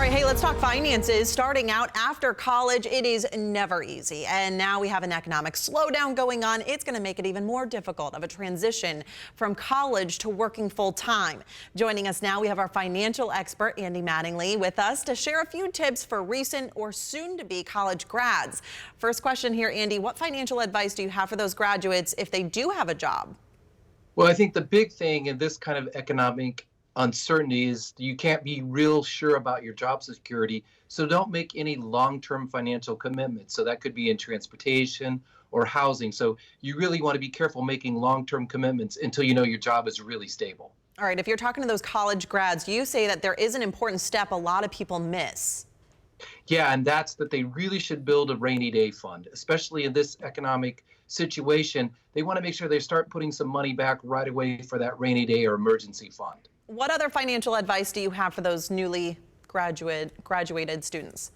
right, hey, let's talk finances. Starting out after college, it is never easy. And now we have an economic slowdown going on. It's going to make it even more difficult of a transition from college to working full time. Joining us now, we have our financial expert, Andy Mattingly, with us to share a few tips for recent or soon-to-be college grads. First question here, Andy, what financial advice do you have for those graduates if they do have a job? Well, I think the big thing in this kind of economic uncertainty is you can't be real sure about your job security. So don't make any long-term financial commitments. So that could be in transportation or housing. So you really want to be careful making long-term commitments until you know your job is really stable. All right, if you're talking to those college grads, you say that there is an important step a lot of people miss. Yeah, and that's that they really should build a rainy day fund, especially in this economic situation. They want to make sure they start putting some money back right away for that rainy day or emergency fund. What other financial advice do you have for those newly graduated students?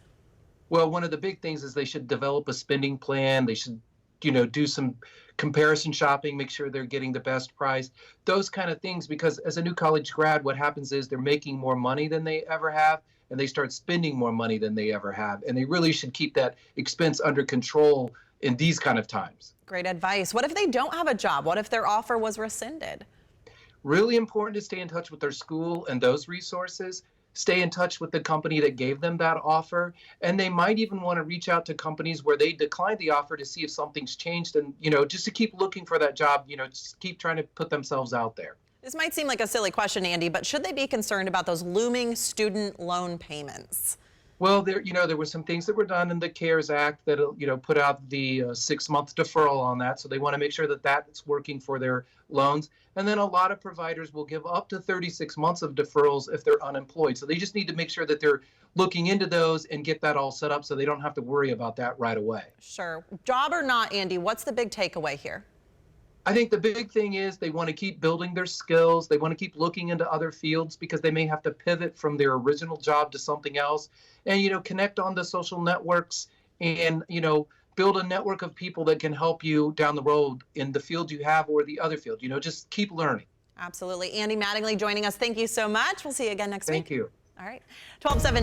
Well, one of the big things is they should develop a spending plan. They should, do some comparison shopping, make sure they're getting the best price, those kind of things, because as a new college grad, what happens is they're making more money than they ever have, and they start spending more money than they ever have. And they really should keep that expense under control in these kind of times. Great advice. What if they don't have a job? What if their offer was rescinded? Really important to stay in touch with their school and those resources. Stay in touch with the company that gave them that offer. And they might even want to reach out to companies where they declined the offer to see if something's changed. And, just to keep looking for that job, just keep trying to put themselves out there. This might seem like a silly question, Andy, but should they be concerned about those looming student loan payments? Well, there were some things that were done in the CARES Act that, put out the 6-month deferral on that. So they want to make sure that that's working for their loans. And then a lot of providers will give up to 36 months of deferrals if they're unemployed. So they just need to make sure that they're looking into those and get that all set up so they don't have to worry about that right away. Sure. Job or not, Andy, what's the big takeaway here? I think the big thing is they want to keep building their skills. They want to keep looking into other fields because they may have to pivot from their original job to something else. And, connect on the social networks and, build a network of people that can help you down the road in the field you have or the other field. Just keep learning. Absolutely. Andy Mattingly joining us. Thank you so much. We'll see you again next week. Thank you. All right. 12:07.